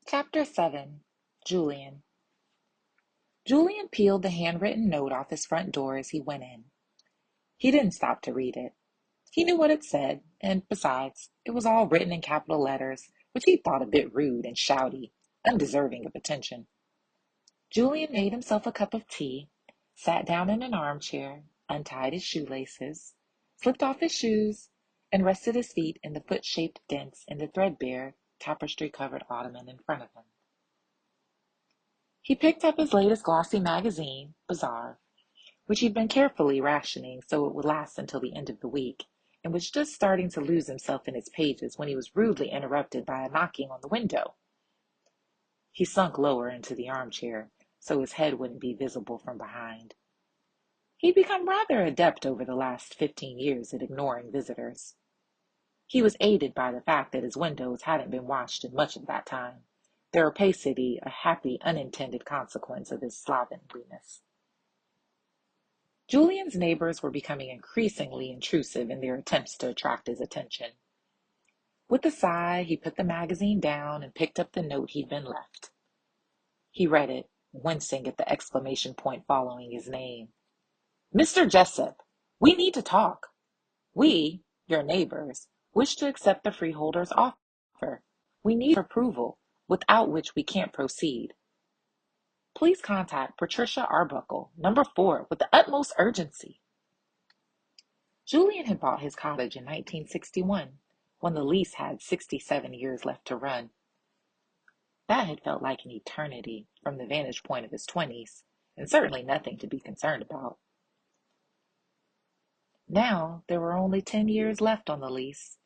Chapter 7. Julian. Julian peeled the handwritten note off his front door as he went in. He didn't stop to read it. He knew what it said, and besides, it was all written in capital letters, which he thought a bit rude and shouty, undeserving of attention. Julian made himself a cup of tea, sat down in an armchair, untied his shoelaces, slipped off his shoes, and rested his feet in the foot-shaped dents in the threadbare, tapestry-covered ottoman in front of him. He picked up his latest glossy magazine, Bazaar, which he'd been carefully rationing so it would last until the end of the week, and was just starting to lose himself in its pages when he was rudely interrupted by a knocking on the window. He sunk lower into the armchair so his head wouldn't be visible from behind. He'd become rather adept over the last 15 years at ignoring visitors. He was aided by the fact that his windows hadn't been washed in much of that time, their opacity a happy unintended consequence of his slovenliness. Julian's neighbors were becoming increasingly intrusive in their attempts to attract his attention. With a sigh, he put the magazine down and picked up the note he'd been left. He read it, wincing at the exclamation point following his name. Mr. Jessup, we need to talk. We, your neighbors, wish to accept the freeholder's offer. We need approval, without which we can't proceed. Please contact Patricia Arbuckle, number 4, with the utmost urgency. Julian had bought his cottage in 1961, when the lease had 67 years left to run. That had felt like an eternity from the vantage point of his 20s, and certainly nothing to be concerned about. Now there were only 10 years left on the lease,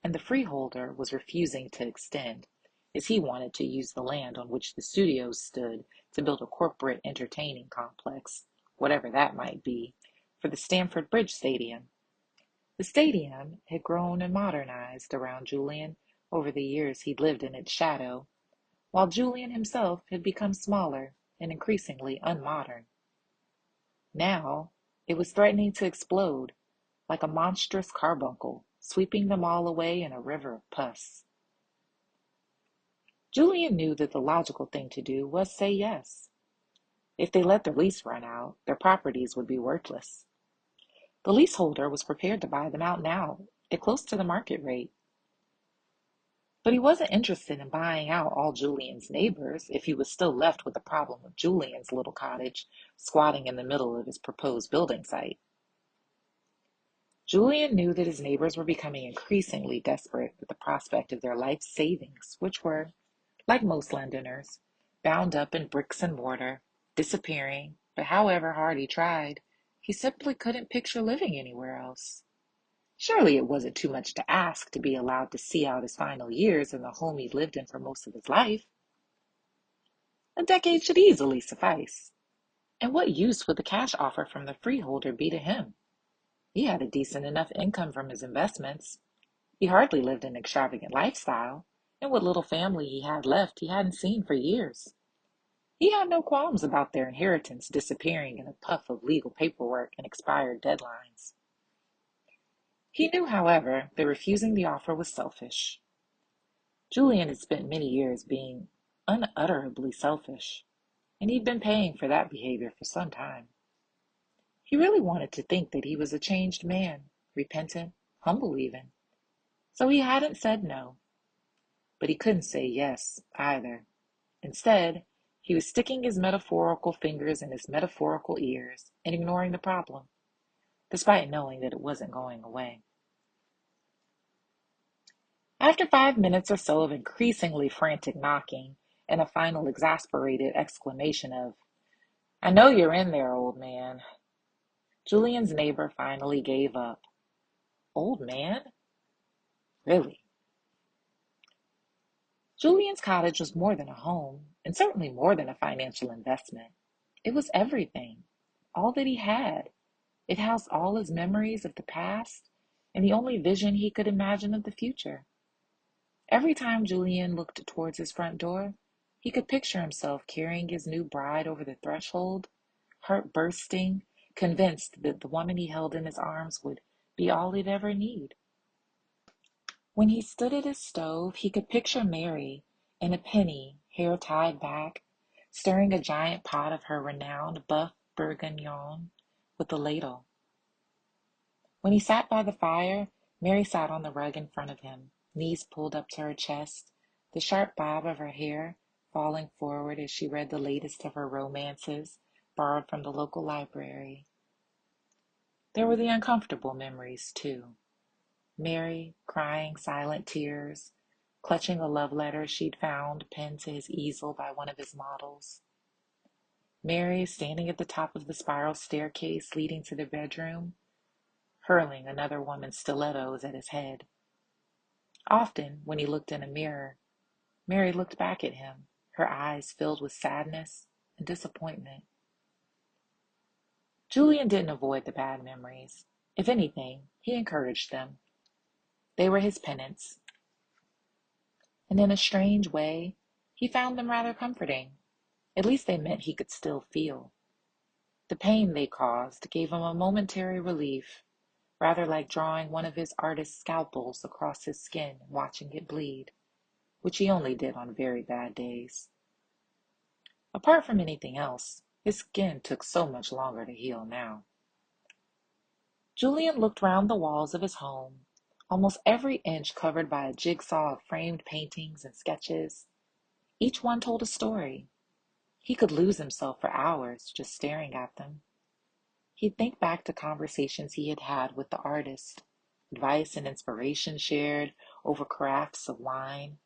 and the freeholder was refusing to extend, as he wanted to use the land on which the studios stood to build a corporate entertaining complex, whatever that might be, for the Stamford Bridge Stadium. The stadium had grown and modernized around Julian over the years he'd lived in its shadow, while Julian himself had become smaller and increasingly unmodern. Now it was threatening to explode, like a monstrous carbuncle, sweeping them all away in a river of pus. Julian knew that the logical thing to do was say yes. If they let their lease run out, their properties would be worthless. The leaseholder was prepared to buy them out now, at close to the market rate. But he wasn't interested in buying out all Julian's neighbors if he was still left with the problem of Julian's little cottage squatting in the middle of his proposed building site. Julian knew that his neighbors were becoming increasingly desperate at the prospect of their life savings, which were, like most Londoners, bound up in bricks and mortar, disappearing, but however hard he tried, he simply couldn't picture living anywhere else. Surely it wasn't too much to ask to be allowed to see out his final years in the home he'd lived in for most of his life. A decade should easily suffice. And what use would the cash offer from the freeholder be to him? He had a decent enough income from his investments. He hardly lived an extravagant lifestyle, and what little family he had left he hadn't seen for years. He had no qualms about their inheritance disappearing in a puff of legal paperwork and expired deadlines. He knew, however, that refusing the offer was selfish. Julian had spent many years being unutterably selfish, and he'd been paying for that behavior for some time. He really wanted to think that he was a changed man, repentant, humble even. So he hadn't said no. But he couldn't say yes, either. Instead, he was sticking his metaphorical fingers in his metaphorical ears and ignoring the problem, despite knowing that it wasn't going away. After 5 minutes or so of increasingly frantic knocking and a final exasperated exclamation of, "I know you're in there, old man," Julian's neighbor finally gave up. Old man? Really? Julian's cottage was more than a home, and certainly more than a financial investment. It was everything, all that he had. It housed all his memories of the past and the only vision he could imagine of the future. Every time Julian looked towards his front door, he could picture himself carrying his new bride over the threshold, heart bursting, convinced that the woman he held in his arms would be all he'd ever need. When he stood at his stove, he could picture Mary and a penny hair tied back, stirring a giant pot of her renowned Boeuf Bourguignon with a ladle. When he sat by the fire, Mary sat on the rug in front of him, knees pulled up to her chest, the sharp bob of her hair falling forward as she read the latest of her romances, borrowed from the local library. There were the uncomfortable memories, too. Mary, crying silent tears, clutching a love letter she'd found pinned to his easel by one of his models. Mary, standing at the top of the spiral staircase leading to the bedroom, hurling another woman's stilettos at his head. Often, when he looked in a mirror, Mary looked back at him, her eyes filled with sadness and disappointment. Julian didn't avoid the bad memories. If anything, he encouraged them. They were his penance, and in a strange way, he found them rather comforting. At least they meant he could still feel. The pain they caused gave him a momentary relief, rather like drawing one of his artist's scalpels across his skin and watching it bleed, which he only did on very bad days. Apart from anything else, his skin took so much longer to heal now. Julian looked round the walls of his home, almost every inch covered by a jigsaw of framed paintings and sketches. Each one told a story. He could lose himself for hours just staring at them. He'd think back to conversations he had had with the artist, advice and inspiration shared over carafes of wine.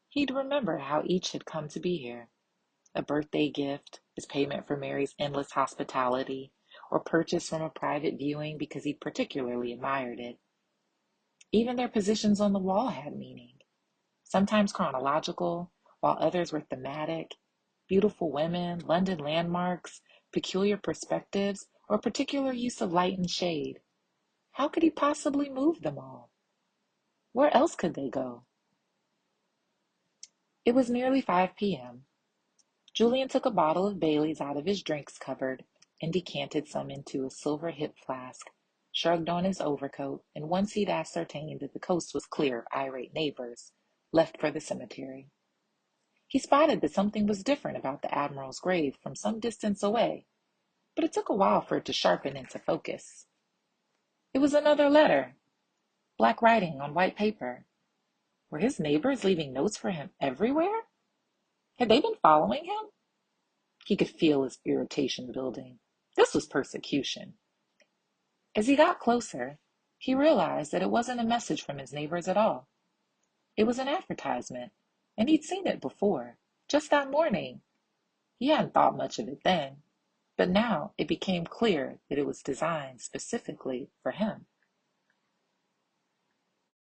He'd remember how each had come to be here. A birthday gift, his payment for Mary's endless hospitality, or purchase from a private viewing because he particularly admired it. Even their positions on the wall had meaning, sometimes chronological, while others were thematic. Beautiful women, London landmarks, peculiar perspectives, or particular use of light and shade. How could he possibly move them all? Where else could they go? It was nearly 5 p.m. Julian took a bottle of Bailey's out of his drinks cupboard and decanted some into a silver hip flask, shrugged on his overcoat, and once he'd ascertained that the coast was clear of irate neighbors, left for the cemetery. He spotted that something was different about the Admiral's grave from some distance away, but it took a while for it to sharpen into focus. It was another letter, black writing on white paper. Were his neighbors leaving notes for him everywhere? Had they been following him? He could feel his irritation building. This was persecution. As he got closer, he realized that it wasn't a message from his neighbors at all. It was an advertisement, and he'd seen it before, just that morning. He hadn't thought much of it then, but now it became clear that it was designed specifically for him.